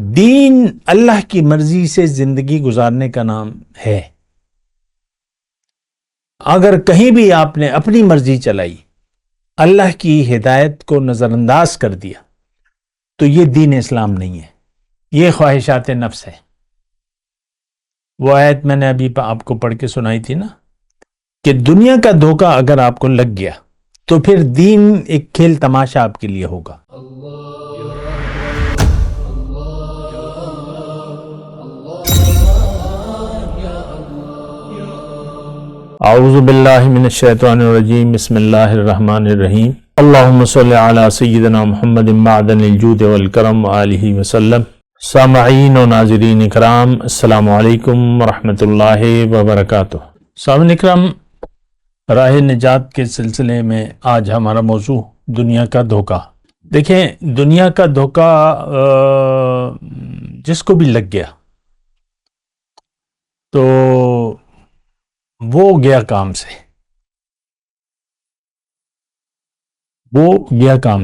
دین اللہ کی مرضی سے زندگی گزارنے کا نام ہے۔ اگر کہیں بھی آپ نے اپنی مرضی چلائی، اللہ کی ہدایت کو نظر انداز کر دیا، تو یہ دین اسلام نہیں ہے، یہ خواہشات نفس ہے۔ وہ آیت میں نے ابھی آپ کو پڑھ کے سنائی تھی نا کہ دنیا کا دھوکہ اگر آپ کو لگ گیا تو پھر دین ایک کھیل تماشا آپ کے لیے ہوگا۔ اعوذ باللہ من الشیطان الرجیم، بسم اللہ الرحمن الرحیم۔ اللہم صلی علی سیدنا محمد معدن الجود والکرم وآلہ وسلم۔ سامعین و ناظرین اکرام، السلام علیکم ورحمۃ اللہ وبرکاتہ۔ سامعین اکرام، راہ نجات کے سلسلے میں آج ہمارا موضوع دنیا کا دھوکہ۔ دیکھیں، دنیا کا دھوکہ جس کو بھی لگ گیا تو وہ گیا کام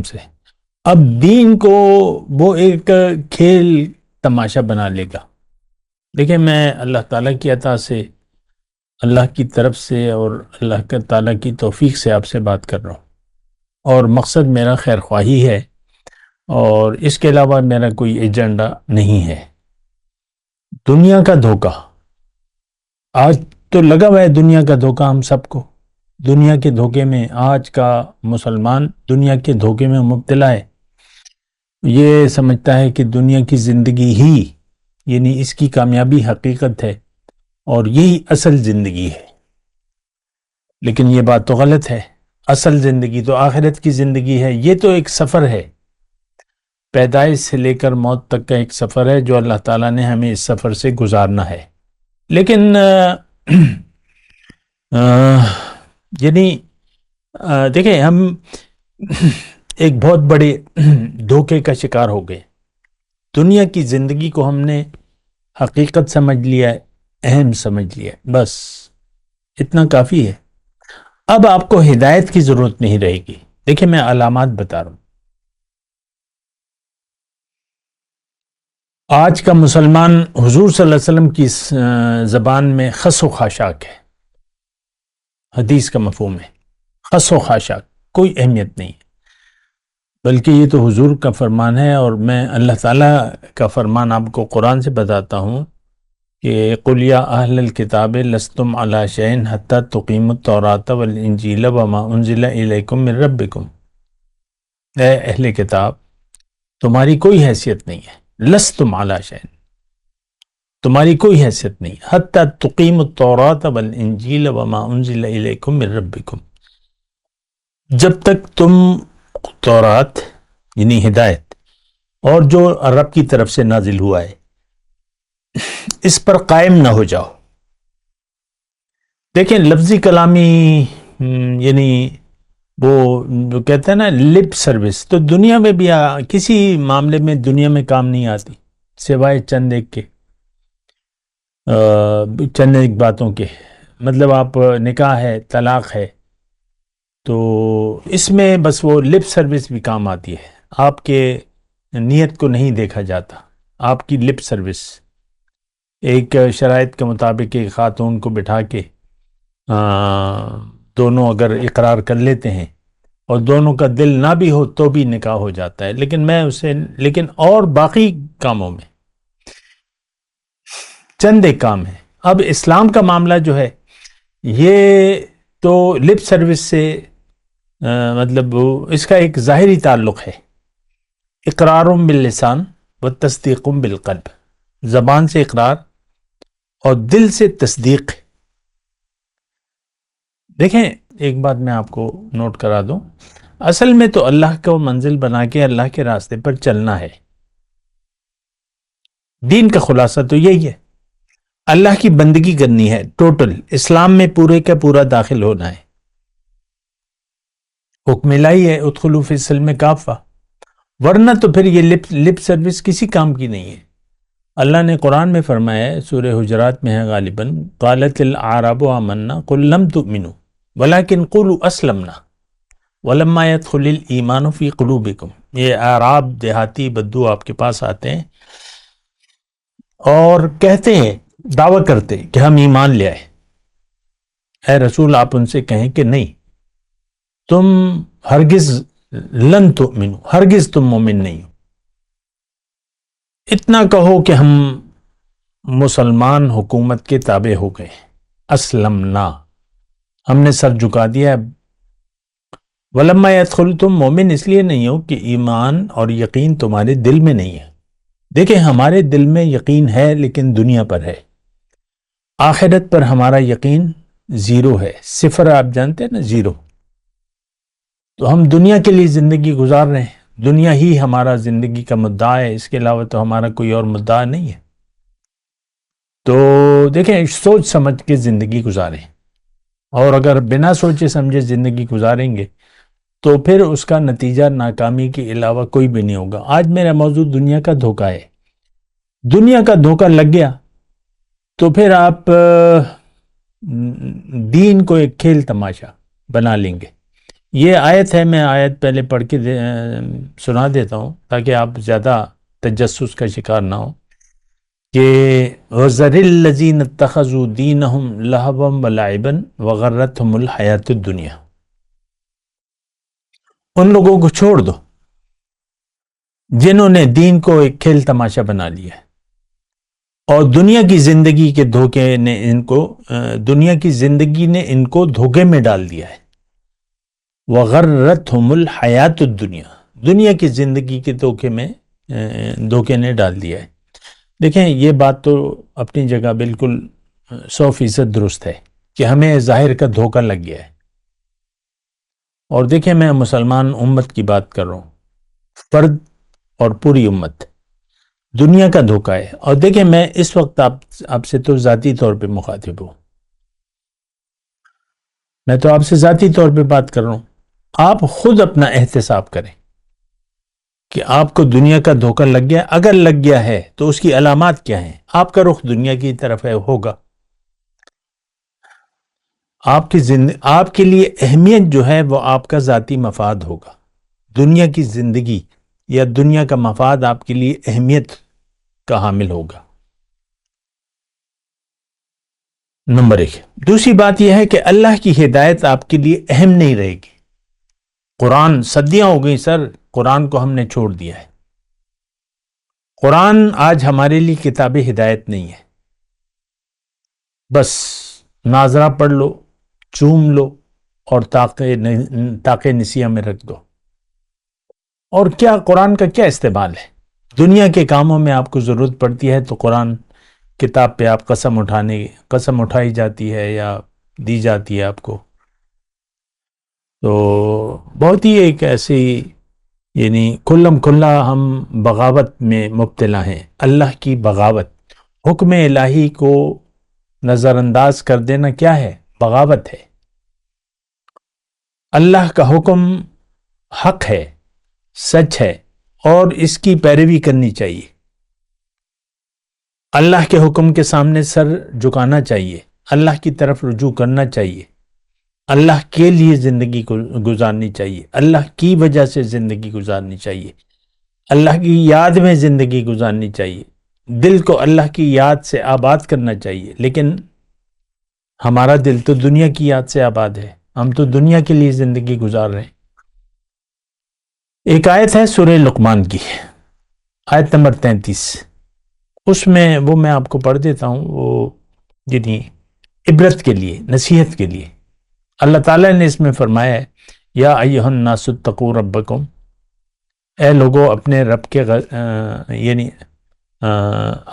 سے، اب دین کو وہ ایک کھیل تماشا بنا لے گا۔ دیکھیں، میں اللہ تعالیٰ کی عطا سے، اللہ کی طرف سے اور اللہ تعالیٰ کی توفیق سے آپ سے بات کر رہا ہوں، اور مقصد میرا خیر خواہی ہے، اور اس کے علاوہ میرا کوئی ایجنڈا نہیں ہے۔ دنیا کا دھوکہ آج تو لگا ہوا ہے، دنیا کا دھوکہ ہم سب کو۔ دنیا کے دھوکے میں آج کا مسلمان دنیا کے دھوکے میں مبتلا ہے۔ یہ سمجھتا ہے کہ دنیا کی زندگی ہی، یعنی اس کی کامیابی حقیقت ہے اور یہی اصل زندگی ہے، لیکن یہ بات تو غلط ہے۔ اصل زندگی تو آخرت کی زندگی ہے۔ یہ تو ایک سفر ہے، پیدائش سے لے کر موت تک کا ایک سفر ہے جو اللہ تعالیٰ نے ہمیں اس سفر سے گزارنا ہے۔ لیکن یعنی دیکھیں، ہم ایک بہت بڑے دھوکے کا شکار ہو گئے۔ دنیا کی زندگی کو ہم نے حقیقت سمجھ لیا ہے، اہم سمجھ لیا ہے، بس اتنا کافی ہے۔ اب آپ کو ہدایت کی ضرورت نہیں رہے گی۔ دیکھیں، میں علامات بتا رہا ہوں۔ آج کا مسلمان حضور صلی اللہ علیہ وسلم کی زبان میں خس و خاشاک ہے۔ حدیث کا مفہوم ہے خس و خاشاک، کوئی اہمیت نہیں ہے، بلکہ یہ تو حضور کا فرمان ہے، اور میں اللہ تعالیٰ کا فرمان آپ کو قرآن سے بتاتا ہوں کہ قُلْ يَا أَهْلَ الْكِتَابِ لَسْتُمْ عَلَى شَيْءٍ حَتَّى تُقِيمُوا التَّوْرَاةَ وَالْإِنْجِيلَ وَمَا أُنزِلَ إِلَيْكُم مِّن رَبِّكُم۔ اے اہل کتاب، تمہاری کوئی حیثیت نہیں ہے، لستم علی شیء، تمہاری کوئی حیثیت نہیں، حتی تقیموا التوراۃ والانجیل وما انزل الیکم من ربکم، جب تک تم تورات یعنی ہدایت اور جو رب کی طرف سے نازل ہوا ہے اس پر قائم نہ ہو جاؤ۔ دیکھیں، لفظی کلامی یعنی وہ کہتے ہیں نا لپ سروس، تو دنیا میں بھی کسی معاملے میں دنیا میں کام نہیں آتی سوائے چند ایک باتوں کے۔ مطلب آپ نکاح ہے، طلاق ہے، تو اس میں بس وہ لپ سروس بھی کام آتی ہے، آپ کے نیت کو نہیں دیکھا جاتا، آپ کی لپ سروس۔ ایک شرائط کے مطابق ایک خاتون کو بٹھا کے دونوں اگر اقرار کر لیتے ہیں اور دونوں کا دل نہ بھی ہو تو بھی نکاح ہو جاتا ہے، لیکن اور باقی کاموں میں چند ایک کام ہے۔ اب اسلام کا معاملہ جو ہے یہ تو لپ سروس سے مطلب اس کا ایک ظاہری تعلق ہے، اقرار باللسان و تصدیق بالقلب، زبان سے اقرار اور دل سے تصدیق۔ دیکھیں، ایک بات میں آپ کو نوٹ کرا دوں، اصل میں تو اللہ کو منزل بنا کے اللہ کے راستے پر چلنا ہے۔ دین کا خلاصہ تو یہی ہے، اللہ کی بندگی کرنی ہے، ٹوٹل اسلام میں پورے کا پورا داخل ہونا ہے۔ حکم الہی ہے ادخلوا فی السلم کافہ، ورنہ تو پھر یہ لپ سروس کسی کام کی نہیں ہے۔ اللہ نے قرآن میں فرمایا ہے، سورہ حجرات میں ہے غالباً، قالت الاعراب آمنا قل لم تؤمنوا ولكن قولوا اسلمنا ولما يدخل الایمان فی قلوبکم۔ یہ اعراب دیہاتی بدو آپ کے پاس آتے ہیں اور کہتے ہیں، دعویٰ کرتے کہ ہم ایمان لے آئے۔ اے رسول آپ ان سے کہیں کہ نہیں، تم ہرگز لن تؤمنو، ہرگز تم مومن نہیں ہو۔ اتنا کہو کہ ہم مسلمان حکومت کے تابع ہو گئے، اسلمنا، ہم نے سر جھکا دیا ہے۔ ولما يدخل، تم مومن اس لیے نہیں ہو کہ ایمان اور یقین تمہارے دل میں نہیں ہے۔ دیکھیں ہمارے دل میں یقین ہے لیکن دنیا پر ہے، آخرت پر ہمارا یقین زیرو ہے، صفر، آپ جانتے ہیں نا، زیرو۔ تو ہم دنیا کے لیے زندگی گزار رہے ہیں، دنیا ہی ہمارا زندگی کا مدعا ہے، اس کے علاوہ تو ہمارا کوئی اور مدعا نہیں ہے۔ تو دیکھیں سوچ سمجھ کے زندگی گزاریں، اور اگر بنا سوچے سمجھے زندگی گزاریں گے تو پھر اس کا نتیجہ ناکامی کے علاوہ کوئی بھی نہیں ہوگا۔ آج میرا موضوع دنیا کا دھوکہ ہے۔ دنیا کا دھوکہ لگ گیا تو پھر آپ دین کو ایک کھیل تماشا بنا لیں گے۔ یہ آیت ہے، میں آیت پہلے پڑھ کے سنا دیتا ہوں تاکہ آپ زیادہ تجسس کا شکار نہ ہو، کہ وَذَرِ الَّذِينَ اتَّخَذُوا دِينَهُمْ لَهْوًا وَلَعِبًا وَغَرَّتْهُمُ الْحَيَاةُ الدُّنْيَا، ان لوگوں کو چھوڑ دو جنہوں نے دین کو ایک کھیل تماشا بنا لیا ہے، اور دنیا کی زندگی کے دھوکے نے دنیا کی زندگی نے ان کو دھوکے میں ڈال دیا ہے۔ وَغَرَّتْهُمُ الْحَيَاةُ الدُّنْيَا، دنیا کی زندگی کے دھوکے نے ڈال دیا ہے۔ دیکھیں یہ بات تو اپنی جگہ بالکل 100% درست ہے کہ ہمیں ظاہر کا دھوکہ لگ گیا ہے۔ اور دیکھیں میں مسلمان امت کی بات کر رہا ہوں، فرد اور پوری امت، دنیا کا دھوکہ ہے۔ اور دیکھیں میں اس وقت آپ سے تو ذاتی طور پہ مخاطب ہوں، میں تو آپ سے ذاتی طور پہ بات کر رہا ہوں۔ آپ خود اپنا احتساب کریں کہ آپ کو دنیا کا دھوکہ لگ گیا، اگر لگ گیا ہے تو اس کی علامات کیا ہیں۔ آپ کا رخ دنیا کی طرف ہوگا، آپ کے لیے اہمیت جو ہے وہ آپ کا ذاتی مفاد ہوگا۔ دنیا کی زندگی یا دنیا کا مفاد آپ کے لیے اہمیت کا حامل ہوگا، نمبر 1۔ دوسری بات یہ ہے کہ اللہ کی ہدایت آپ کے لیے اہم نہیں رہے گی۔ قرآن صدیاں ہو گئی سر، قرآن کو ہم نے چھوڑ دیا ہے۔ قرآن آج ہمارے لیے کتاب ہدایت نہیں ہے، بس ناظرہ پڑھ لو، چوم لو اور طاق نسیہ میں رکھ دو۔ اور کیا قرآن کا کیا استعمال ہے؟ دنیا کے کاموں میں آپ کو ضرورت پڑتی ہے تو قرآن کتاب پہ آپ قسم اٹھائی جاتی ہے یا دی جاتی ہے آپ کو۔ تو بہت ہی ایک ایسی، یعنی کھلم کھلا ہم بغاوت میں مبتلا ہیں، اللہ کی بغاوت۔ حکم الہی کو نظر انداز کر دینا کیا ہے؟ بغاوت ہے۔ اللہ کا حکم حق ہے، سچ ہے، اور اس کی پیروی کرنی چاہیے۔ اللہ کے حکم کے سامنے سر جھکانا چاہیے، اللہ کی طرف رجوع کرنا چاہیے، اللہ کے لیے زندگی کو گزارنی چاہیے، اللہ کی وجہ سے زندگی گزارنی چاہیے، اللہ کی یاد میں زندگی گزارنی چاہیے، دل کو اللہ کی یاد سے آباد کرنا چاہیے۔ لیکن ہمارا دل تو دنیا کی یاد سے آباد ہے، ہم تو دنیا کے لیے زندگی گزار رہے ہیں۔ ایک آیت ہے سورہ لقمان کی، آیت نمبر 33، اس میں میں آپ کو پڑھ دیتا ہوں، وہ یعنی عبرت کے لیے، نصیحت کے لیے۔ اللہ تعالیٰ نے اس میں فرمایا ہے، یا ایھا الناس اتقوا ربکم، اے لوگو اپنے رب کے یعنی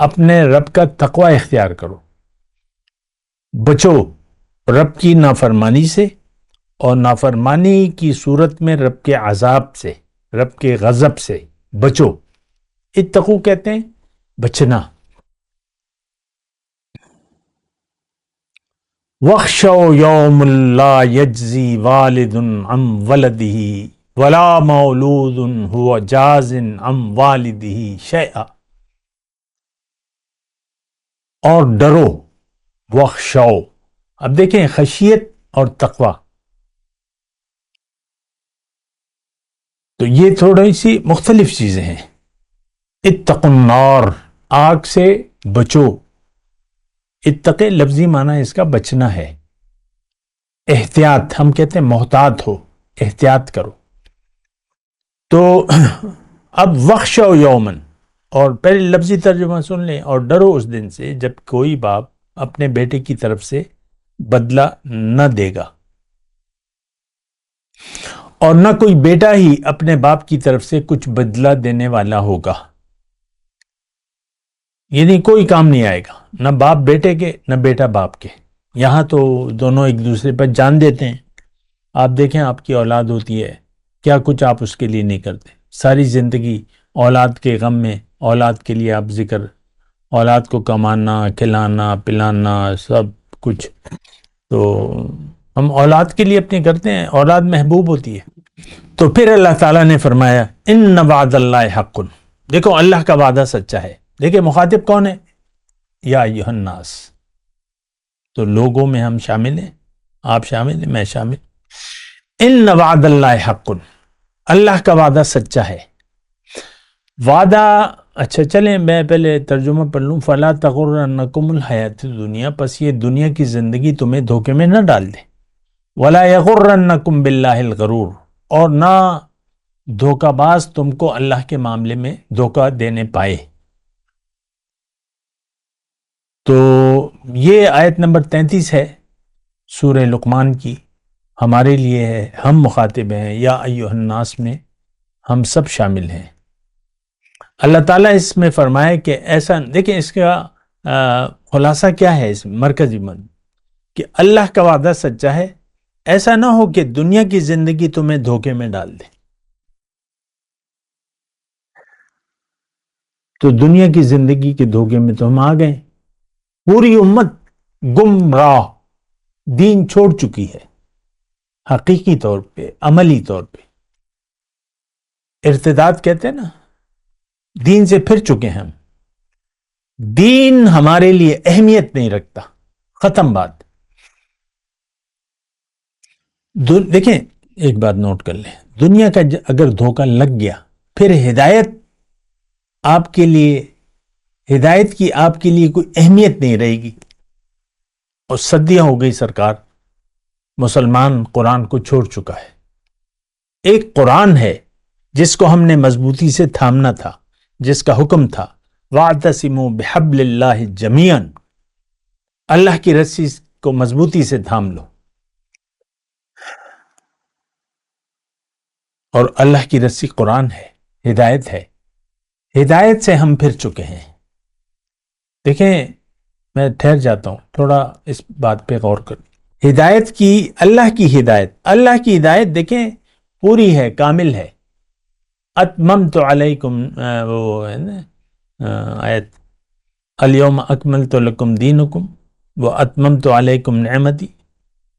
اپنے رب کا تقوی اختیار کرو، بچو رب کی نافرمانی سے، اور نافرمانی کی صورت میں رب کے عذاب سے، رب کے غضب سے بچو۔ اتقو کہتے ہیں بچنا۔ وَاخْشَوْا يَوْمًا لَا يَجْزِي وَالِدٌ عَنْ وَلَدِهِ وَلَا مَوْلُودٌ هُوَ جَازٍ عَنْ وَالِدِهِ شَيْئًا، اور ڈرو۔ وَاخْشَوْا، اب دیکھیں خشیت اور تقوی، تو یہ تھوڑی سی مختلف چیزیں ہیں۔ اتقوا النار، آگ سے بچو. اتقے لفظی معنی اس کا بچنا ہے. احتیاط، ہم کہتے ہیں محتاط ہو، احتیاط کرو. تو اب وخشو یومن، اور پہلے لفظی ترجمہ سن لیں، اور ڈرو اس دن سے جب کوئی باپ اپنے بیٹے کی طرف سے بدلہ نہ دے گا، اور نہ کوئی بیٹا ہی اپنے باپ کی طرف سے کچھ بدلہ دینے والا ہوگا. یعنی کوئی کام نہیں آئے گا، نہ باپ بیٹے کے نہ بیٹا باپ کے. یہاں تو دونوں ایک دوسرے پر جان دیتے ہیں. آپ دیکھیں آپ کی اولاد ہوتی ہے، کیا کچھ آپ اس کے لیے نہیں کرتے. ساری زندگی اولاد کے غم میں، اولاد کے لیے آپ ذکر، اولاد کو کمانا، کھلانا پلانا سب کچھ. تو ہم اولاد کے لیے اپنے کرتے ہیں، اولاد محبوب ہوتی ہے. تو پھر اللہ تعالیٰ نے فرمایا ان وعد اللہ حق. دیکھو اللہ کا وعدہ سچا ہے. دیکھیں مخاطب کون ہے؟ یا ایھا الناس. تو لوگوں میں ہم شامل ہیں، آپ شامل ہیں، میں شامل. ان وعد اللہ حق، اللہ کا وعدہ سچا ہے. وعدہ، اچھا چلیں میں پہلے ترجمہ پڑھ لوں. فلا تغرنکم الحیات الدنیا، پس یہ دنیا کی زندگی تمہیں دھوکے میں نہ ڈال دے. ولا یغرنکم باللہ الغرور، اور نہ دھوکہ باز تم کو اللہ کے معاملے میں دھوکہ دینے پائے. تو یہ آیت نمبر 33 ہے سورہ لقمان کی، ہمارے لیے ہے، ہم مخاطب ہیں. یا ایھا الناس میں ہم سب شامل ہیں. اللہ تعالیٰ اس میں فرمائے کہ ایسا دیکھیں، اس کا خلاصہ کیا ہے، اس مرکزی من کہ اللہ کا وعدہ سچا ہے. ایسا نہ ہو کہ دنیا کی زندگی تمہیں دھوکے میں ڈال دے. تو دنیا کی زندگی کے دھوکے میں تو ہم آ گئے. پوری امت گمراہ، دین چھوڑ چکی ہے حقیقی طور پہ، عملی طور پہ. ارتداد کہتے ہیں نا، دین سے پھر چکے ہیں ہم. دین ہمارے لیے اہمیت نہیں رکھتا، ختم بات. دیکھیں ایک بات نوٹ کر لیں، دنیا کا اگر دھوکہ لگ گیا، پھر ہدایت آپ کے لیے، ہدایت کی آپ کے لیے کوئی اہمیت نہیں رہے گی. اور صدیاں ہو گئی سرکار، مسلمان قرآن کو چھوڑ چکا ہے. ایک قرآن ہے جس کو ہم نے مضبوطی سے تھامنا تھا، جس کا حکم تھا وَاعْتَصِمُوا بِحَبْلِ اللَّهِ جَمِيعًا، اللہ کی رسی کو مضبوطی سے تھام لو. اور اللہ کی رسی قرآن ہے، ہدایت ہے. ہدایت سے ہم پھر چکے ہیں. دیکھیں میں ٹھہر جاتا ہوں، تھوڑا اس بات پہ غور کر. ہدایت کی، اللہ کی ہدایت، اللہ کی ہدایت دیکھیں پوری ہے، کامل ہے. اتممت علیکم، وہ ہے نا آیت، الیوم اکملت لکم دینکم واتممت علیکم نعمتی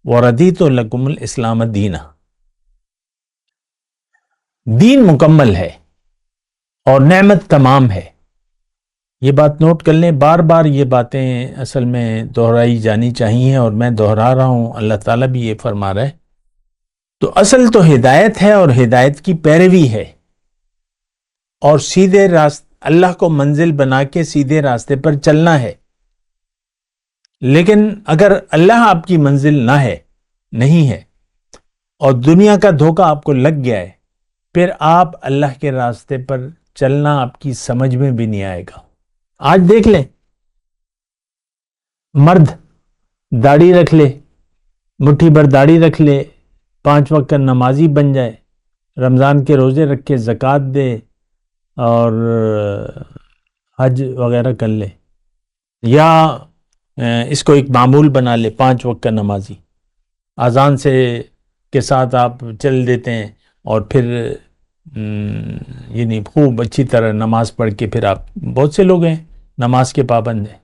وردیت لکم الاسلام دینا. دین مکمل ہے اور نعمت تمام ہے. یہ بات نوٹ کر لیں، بار بار یہ باتیں اصل میں دہرائی جانی چاہیے، اور میں دہرا رہا ہوں، اللہ تعالیٰ بھی یہ فرما رہا ہے. تو اصل تو ہدایت ہے، اور ہدایت کی پیروی ہے، اور سیدھے راستے، اللہ کو منزل بنا کے سیدھے راستے پر چلنا ہے. لیکن اگر اللہ آپ کی منزل نہ ہے، نہیں ہے، اور دنیا کا دھوکہ آپ کو لگ گیا ہے، پھر آپ اللہ کے راستے پر چلنا آپ کی سمجھ میں بھی نہیں آئے گا. آج دیکھ لیں، مرد داڑھی رکھ لے، مٹھی بھر داڑھی رکھ لے، 5 وقت کا نمازی بن جائے، رمضان کے روزے رکھ کے زکوٰۃ دے اور حج وغیرہ کر لے، یا اس کو ایک معمول بنا لے 5 وقت کا نمازی. اذان سے کے ساتھ آپ چل دیتے ہیں، اور پھر یعنی خوب اچھی طرح نماز پڑھ کے پھر آپ، بہت سے لوگ ہیں نماز کے پابند ہیں.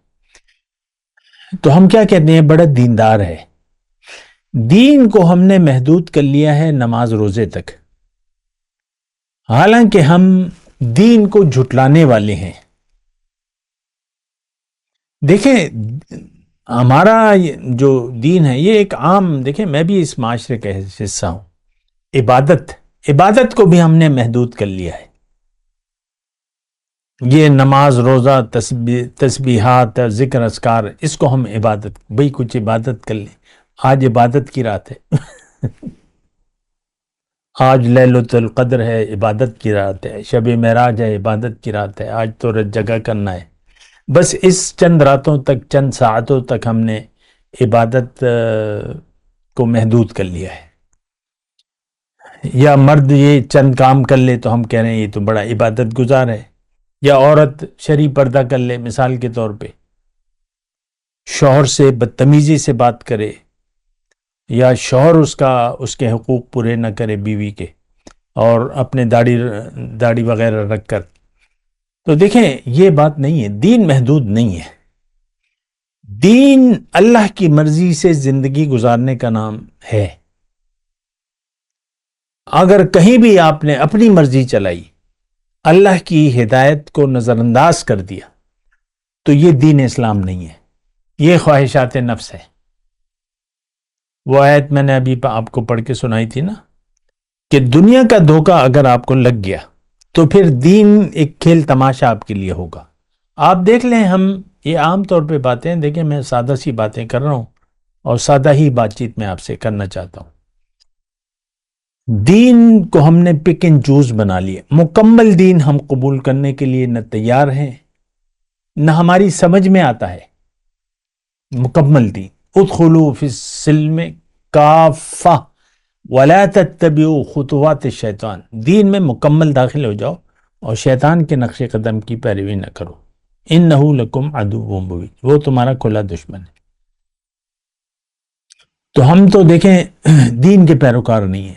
تو ہم کیا کہتے ہیں، بڑا دیندار ہے. دین کو ہم نے محدود کر لیا ہے نماز روزے تک، حالانکہ ہم دین کو جھٹلانے والے ہیں. دیکھیں ہمارا جو دین ہے یہ ایک عام، دیکھیں میں بھی اس معاشرے کا حصہ ہوں. عبادت کو بھی ہم نے محدود کر لیا ہے. یہ نماز، روزہ، تسبیحات، ذکر، اذکار، اس کو ہم عبادت، بھئی کچھ عبادت کر لیں. آج عبادت کی رات ہے. آج لیلۃ القدر ہے، عبادت کی رات ہے. شب معراج ہے، عبادت کی رات ہے. آج تو رت جگہ کرنا ہے. بس اس چند راتوں تک، چند ساعتوں تک ہم نے عبادت کو محدود کر لیا ہے. یا مرد یہ چند کام کر لے تو ہم کہہ رہے ہیں یہ تو بڑا عبادت گزار ہے. یا عورت شرعی پردہ کر لے، مثال کے طور پہ شوہر سے بدتمیزی سے بات کرے، یا شوہر اس کے حقوق پورے نہ کرے بیوی کے، اور اپنے داڑھی وغیرہ رکھ کر. تو دیکھیں یہ بات نہیں ہے. دین محدود نہیں ہے. دین اللہ کی مرضی سے زندگی گزارنے کا نام ہے. اگر کہیں بھی آپ نے اپنی مرضی چلائی، اللہ کی ہدایت کو نظر انداز کر دیا، تو یہ دین اسلام نہیں ہے. یہ خواہشات نفس ہے. وہ آیت میں نے ابھی آپ کو پڑھ کے سنائی تھی نا، کہ دنیا کا دھوکہ اگر آپ کو لگ گیا تو پھر دین ایک کھیل تماشا آپ کے لیے ہوگا. آپ دیکھ لیں، ہم یہ عام طور پہ باتیں دیکھیں، میں سادہ سی باتیں کر رہا ہوں اور سادہ ہی بات چیت میں آپ سے کرنا چاہتا ہوں. دین کو ہم نے پک اینڈ چوز بنا لیا. مکمل دین ہم قبول کرنے کے لیے نہ تیار ہیں، نہ ہماری سمجھ میں آتا ہے. مکمل دین، ادخلوا فی السلم کافہ ولا تتبعوا خطوات الشیطان. دین میں مکمل داخل ہو جاؤ اور شیطان کے نقش قدم کی پیروی نہ کرو. انہ لکم عدو مبین، وہ تمہارا کھلا دشمن ہے. تو ہم تو دیکھیں دین کے پیروکار نہیں ہیں.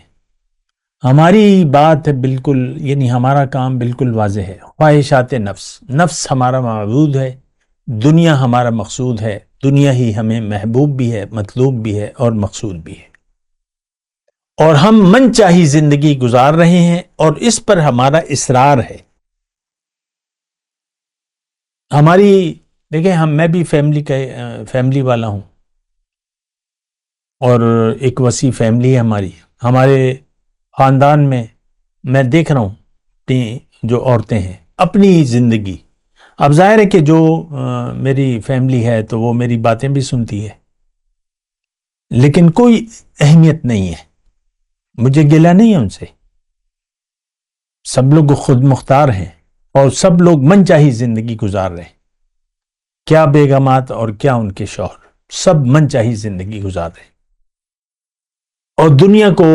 ہماری بات بالکل، یعنی ہمارا کام بالکل واضح ہے. خواہشات نفس، نفس ہمارا معبود ہے، دنیا ہمارا مقصود ہے. دنیا ہی ہمیں محبوب بھی ہے، مطلوب بھی ہے اور مقصود بھی ہے. اور ہم من چاہی زندگی گزار رہے ہیں، اور اس پر ہمارا اصرار ہے. ہماری دیکھیں، میں بھی فیملی والا ہوں، اور ایک وسیع فیملی ہے ہمارے خاندان میں دیکھ رہا ہوں جو عورتیں ہیں اپنی زندگی. اب ظاہر ہے کہ جو میری فیملی ہے تو وہ میری باتیں بھی سنتی ہے، لیکن کوئی اہمیت نہیں ہے. مجھے گلہ نہیں ہے ان سے. سب لوگ خود مختار ہیں، اور سب لوگ من چاہی زندگی گزار رہے ہیں. کیا بیگمات اور کیا ان کے شوہر، سب من چاہی زندگی گزار رہے ہیں. اور دنیا کو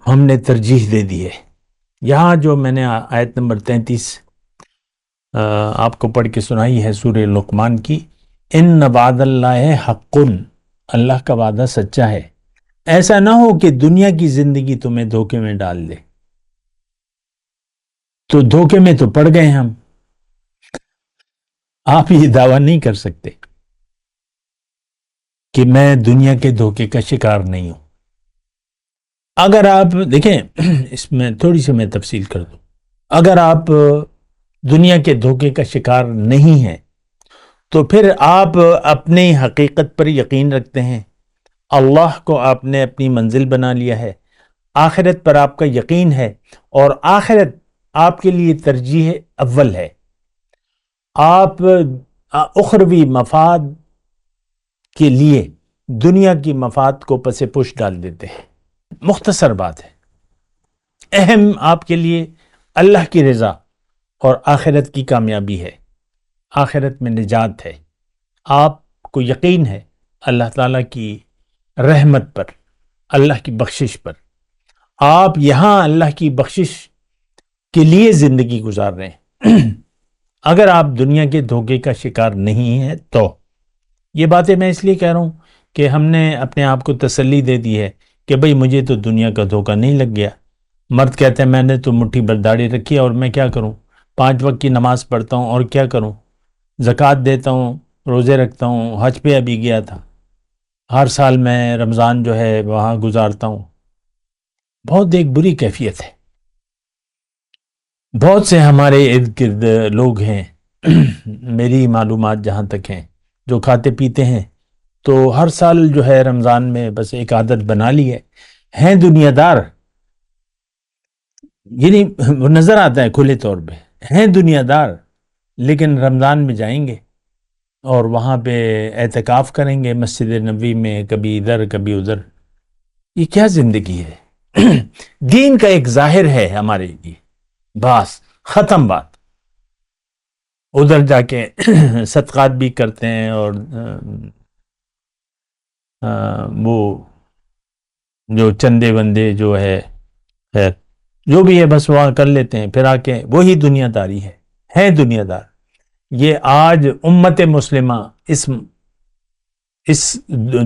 ہم نے ترجیح دے دی ہے. یہاں جو میں نے آیت نمبر 33 آپ کو پڑھ کے سنائی ہے سورہ لقمان کی، ان وعد اللہ حق، اللہ کا وعدہ سچا ہے. ایسا نہ ہو کہ دنیا کی زندگی تمہیں دھوکے میں ڈال دے. تو دھوکے میں تو پڑ گئے ہم. آپ یہ دعویٰ نہیں کر سکتے کہ میں دنیا کے دھوکے کا شکار نہیں ہوں. اگر آپ دیکھیں، اس میں تھوڑی سی میں تفصیل کر دوں. اگر آپ دنیا کے دھوکے کا شکار نہیں ہیں تو پھر آپ اپنی حقیقت پر یقین رکھتے ہیں. اللہ کو آپ نے اپنی منزل بنا لیا ہے. آخرت پر آپ کا یقین ہے، اور آخرت آپ کے لیے ترجیح اول ہے. آپ اخروی مفاد کے لیے دنیا کی مفاد کو پس پش ڈال دیتے ہیں. مختصر بات ہے. اہم آپ کے لیے اللہ کی رضا اور آخرت کی کامیابی ہے، آخرت میں نجات ہے. آپ کو یقین ہے اللہ تعالیٰ کی رحمت پر، اللہ کی بخشش پر. آپ یہاں اللہ کی بخشش کے لیے زندگی گزار رہے ہیں. اگر آپ دنیا کے دھوکے کا شکار نہیں ہیں تو یہ باتیں میں اس لیے کہہ رہا ہوں کہ ہم نے اپنے آپ کو تسلی دے دی ہے کہ بھئی مجھے تو دنیا کا دھوکہ نہیں لگ گیا. مرد کہتے ہیں میں نے تو مٹھی بھر داڑھی رکھی ہے اور میں کیا کروں، 5 وقت کی نماز پڑھتا ہوں اور کیا کروں، زکوٰۃ دیتا ہوں، روزے رکھتا ہوں، حج پہ ابھی گیا تھا، ہر سال میں رمضان جو ہے وہاں گزارتا ہوں. بہت ایک بری کیفیت ہے. بہت سے ہمارے ارد گرد لوگ ہیں میری معلومات جہاں تک ہیں، جو کھاتے پیتے ہیں، تو ہر سال جو ہے رمضان میں بس ایک عادت بنا لی ہے. ہیں دنیا دار، یعنی وہ نظر آتا ہے کھلے طور پہ، ہیں دنیا دار، لیکن رمضان میں جائیں گے اور وہاں پہ اعتکاف کریں گے مسجد نبوی میں، کبھی ادھر کبھی ادھر. یہ کیا زندگی ہے؟ دین کا ایک ظاہر ہے ہمارے لیے، بس ختم بات. ادھر جا کے صدقات بھی کرتے ہیں اور وہ جو چندے وندے جو ہے خیر جو بھی ہے بس وہاں کر لیتے ہیں، پھر آ کے وہی دنیا داری ہے دنیا دار. یہ آج امت مسلمہ اس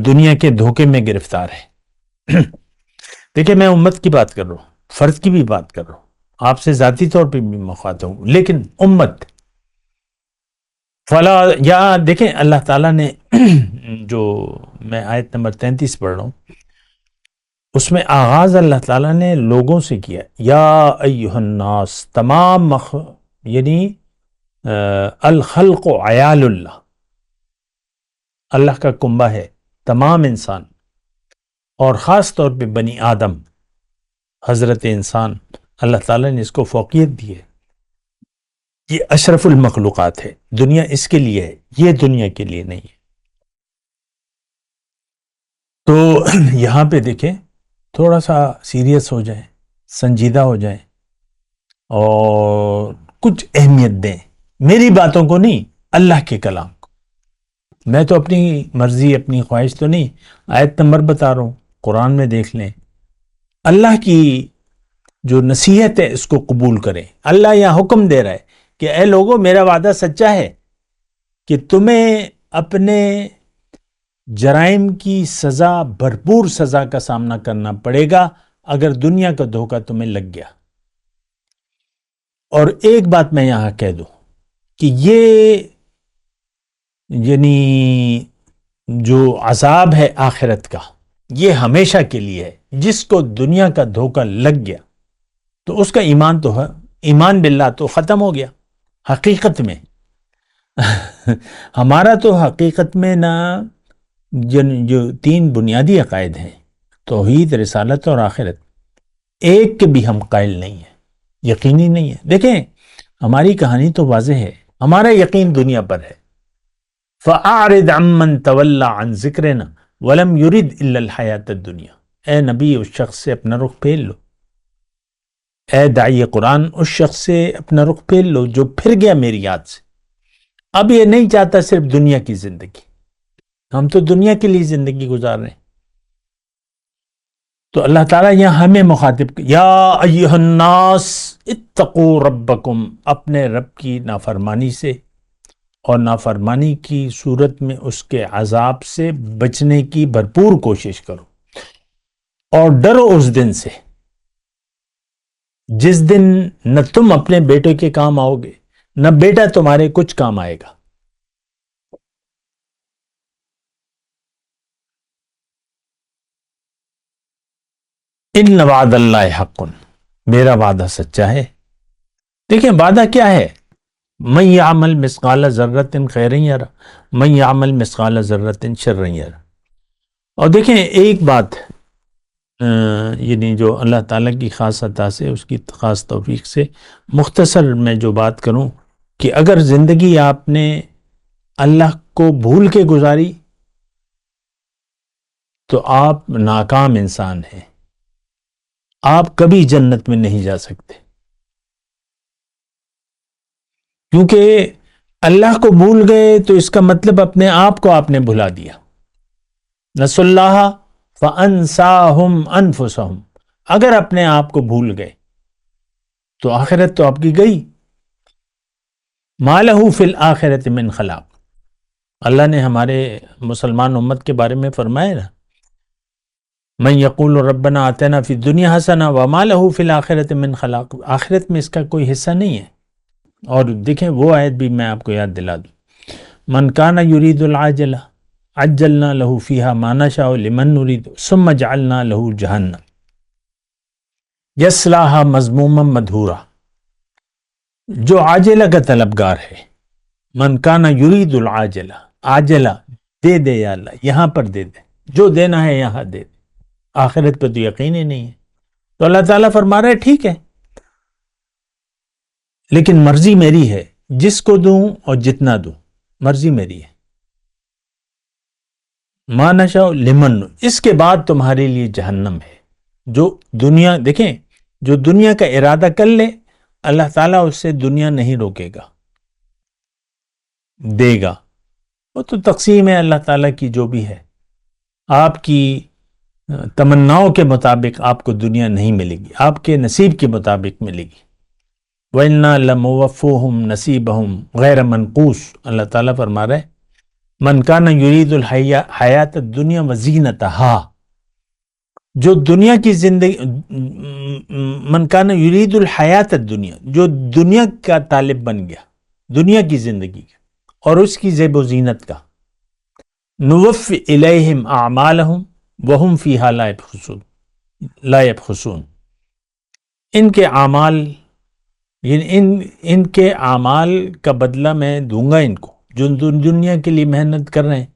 دنیا کے دھوکے میں گرفتار ہے. دیکھیں میں امت کی بات کر رہا ہوں، فرد کی بھی بات کر رہا ہوں، آپ سے ذاتی طور پہ بھی مخاطب ہوں، لیکن امت فلا. یا دیکھیں اللہ تعالیٰ نے جو میں آیت نمبر 33 پڑھ رہا ہوں، اس میں آغاز اللہ تعالیٰ نے لوگوں سے کیا، یا ایہا الناس، تمام یعنی الخلق عیال اللہ، اللہ کا کنبہ ہے تمام انسان، اور خاص طور پہ بنی آدم حضرت انسان، اللہ تعالیٰ نے اس کو فوقیت دی ہے. یہ اشرف المخلوقات ہے، دنیا اس کے لیے ہے، یہ دنیا کے لیے نہیں ہے. تو یہاں پہ دیکھیں تھوڑا سا سیریس ہو جائیں، سنجیدہ ہو جائیں اور کچھ اہمیت دیں، میری باتوں کو نہیں، اللہ کے کلام کو. میں تو اپنی مرضی اپنی خواہش تو نہیں، آیت نمبر بتا رہا ہوں، قرآن میں دیکھ لیں. اللہ کی جو نصیحت ہے اس کو قبول کریں. اللہ یہاں حکم دے رہا ہے کہ اے لوگو میرا وعدہ سچا ہے کہ تمہیں اپنے جرائم کی سزا، بھرپور سزا کا سامنا کرنا پڑے گا اگر دنیا کا دھوکہ تمہیں لگ گیا. اور ایک بات میں یہاں کہہ دوں کہ یہ یعنی جو عذاب ہے آخرت کا، یہ ہمیشہ کے لیے ہے. جس کو دنیا کا دھوکہ لگ گیا تو اس کا ایمان تو ہے، ایمان باللہ تو ختم ہو گیا حقیقت میں. ہمارا تو حقیقت میں نہ جو 3 بنیادی عقائد ہیں، توحید، رسالت اور آخرت، ایک کے بھی ہم قائل نہیں ہیں، یقینی نہیں ہے. دیکھیں ہماری کہانی تو واضح ہے، ہمارا یقین دنیا پر ہے. فَأَعْرِضْ عَمَّنْ تَوَلَّى عَنْ ذِكْرِنَا وَلَمْ يُرِدْ إِلَّا الْحَيَاةَ الدُّنْيَا. اے نبی اس شخص سے اپنا رخ پھیر لو، اے داعی قرآن اس شخص سے اپنا رخ پھیر لو جو پھر گیا میری یاد سے، اب یہ نہیں چاہتا صرف دنیا کی زندگی. ہم تو دنیا کے لیے زندگی گزار رہے ہیں. تو اللہ تعالیٰ یہاں ہمیں مخاطب، یا ایہا الناس اتقوا ربکم، اپنے رب کی نافرمانی سے اور نافرمانی کی صورت میں اس کے عذاب سے بچنے کی بھرپور کوشش کرو، اور ڈرو اس دن سے جس دن نہ تم اپنے بیٹے کے کام آؤ گے نہ بیٹا تمہارے کچھ کام آئے گا. ان وعد اللہ حق، میرا وعدہ سچا ہے. دیکھیں وعدہ کیا ہے؟ من یعمل مثقال ذرۃ خیرا یرہ، من یعمل مثقال ذرۃ شرا یرہ. اور دیکھیں ایک بات یعنی جو اللہ تعالیٰ کی خاص عطا سے، اس کی خاص توفیق سے مختصر میں جو بات کروں کہ اگر زندگی آپ نے اللہ کو بھول کے گزاری تو آپ ناکام انسان ہیں، آپ کبھی جنت میں نہیں جا سکتے. کیونکہ اللہ کو بھول گئے تو اس کا مطلب اپنے آپ کو آپ نے بھلا دیا. نسوا اللہ فانساہم انفسہم، اگر اپنے آپ کو بھول گئے تو آخرت تو آپ کی گئی. ما لہ فی الآخرۃ من خلاق، اللہ نے ہمارے مسلمان امت کے بارے میں فرمایا نا، من یقول ربنا آتنا فی الدنیا حسنہ وما لہ فی الآخرۃ من خلاق، آخرت میں اس کا کوئی حصہ نہیں ہے. اور دیکھیں وہ آیت بھی میں آپ کو یاد دلا دوں، من کان یرید العاجلہ عجلنا لہ فیہا ما نشاء لمن نرید ثم جعلنا لہ جہنم یصلاھا مذموما مدحورا. جو عاجلہ کا طلبگار ہے، من کان یرید العاجلہ، عاجلہ دے دے یا اللہ، یہاں پر دے دے، جو دینا ہے یہاں دے دے، آخرت پہ تو یقین ہی نہیں ہے. تو اللہ تعالیٰ فرما رہا ہے ٹھیک ہے، لیکن مرضی میری ہے جس کو دوں اور جتنا دوں مرضی میری ہے. ما نشاء لمن، اس کے بعد تمہارے لیے جہنم ہے. جو دنیا دیکھیں، جو دنیا کا ارادہ کر لے اللہ تعالیٰ اس سے دنیا نہیں روکے گا، دے گا. وہ تو تقسیم ہے اللہ تعالیٰ کی جو بھی ہے. آپ کی تمناؤں کے مطابق آپ کو دنیا نہیں ملے گی، آپ کے نصیب کے مطابق ملے گی. وَإِنَّا لَمُوَفُّوهُمْ نَصِيبَهُمْ غَيْرَ مَنْقُوصٍ. اللہ تعالیٰ فرما رہے من کان یرید الحیات الدنیا وزینتہا، جو دنیا کی زندگی، من کان یرید الحیات الدنیا، جو دنیا کا طالب بن گیا، دنیا کی زندگی کا اور اس کی زیب و زینت کا، نوفی الیہم اعمالہم وہم فیہا لا یبخسون. ان کے اعمال، ان کے اعمال کا بدلہ میں دوں گا ان کو، جو دنیا کے لیے محنت کر رہے ہیں.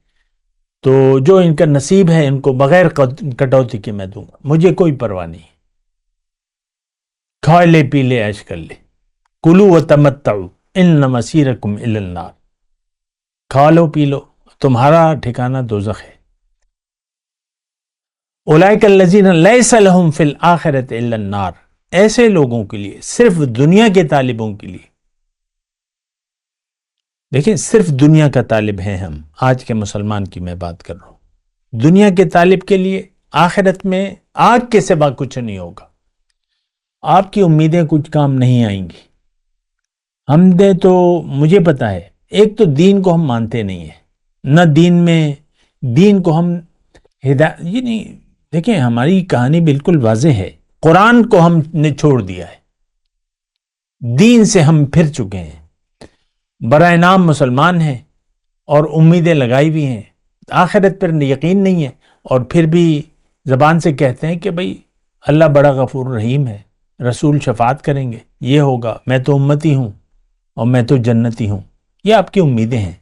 تو جو ان کا نصیب ہے ان کو بغیر کٹوتی کے میں دوں گا، مجھے کوئی پرواہ نہیں. کھا لے پی لے عیش کر لے. کلوا وتمتعوا ان مسیرکم الی النار. کھا لو پی لو، تمہارا ٹھکانہ دوزخ ہے. اولئک الذین لیس لہم فی الآخرۃ الا النار. ایسے لوگوں کے لیے، صرف دنیا کے طالبوں کے لیے، دیکھیں صرف دنیا کا طالب ہیں ہم، آج کے مسلمان کی میں بات کر رہا ہوں. دنیا کے طالب کے لیے آخرت میں آگ کے سوا کچھ نہیں ہوگا. آپ کی امیدیں کچھ کام نہیں آئیں گی. ہم دے تو مجھے پتا ہے، ایک تو دین کو ہم مانتے نہیں ہیں، نہ دین کو ہم یہ نہیں. دیکھیں ہماری کہانی بالکل واضح ہے. قرآن کو ہم نے چھوڑ دیا ہے، دین سے ہم پھر چکے ہیں. برائے نام مسلمان ہیں اور امیدیں لگائی بھی ہیں، آخرت پر یقین نہیں ہے، اور پھر بھی زبان سے کہتے ہیں کہ بھئی اللہ بڑا غفور رحیم ہے، رسول شفاعت کریں گے، یہ ہوگا، میں تو امتی ہوں اور میں تو جنتی ہوں. یہ آپ کی امیدیں ہیں.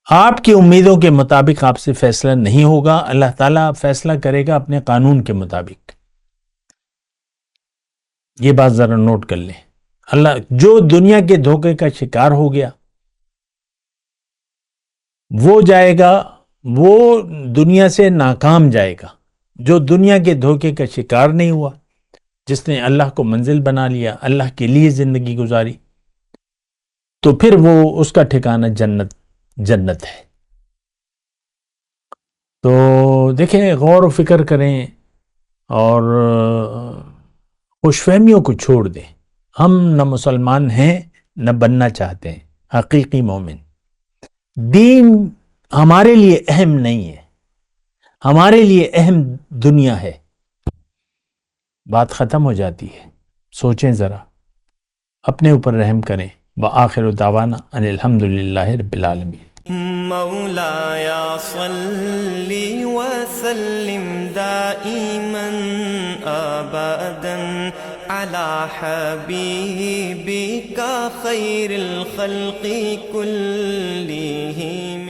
آپ کی امیدوں کے مطابق آپ سے فیصلہ نہیں ہوگا. اللہ تعالیٰ فیصلہ کرے گا اپنے قانون کے مطابق. یہ بات ذرا نوٹ کر لیں. اللہ جو دنیا کے دھوکے کا شکار ہو گیا وہ جائے گا، وہ دنیا سے ناکام جائے گا. جو دنیا کے دھوکے کا شکار نہیں ہوا، جس نے اللہ کو منزل بنا لیا، اللہ کے لیے زندگی گزاری، تو پھر وہ اس کا ٹھکانہ جنت ہے. تو دیکھیں غور و فکر کریں اور خوش فہمیوں کو چھوڑ دیں. ہم نہ مسلمان ہیں نہ بننا چاہتے ہیں. حقیقی مومن، دین ہمارے لیے اہم نہیں ہے، ہمارے لیے اہم دنیا ہے. بات ختم ہو جاتی ہے. سوچیں ذرا، اپنے اوپر رحم کریں. وآخر دعوانا ان الحمدللہ رب العالمین. مولایا صلی وسلم دائما ابدا على حبیبک خیر الخلق کلہم.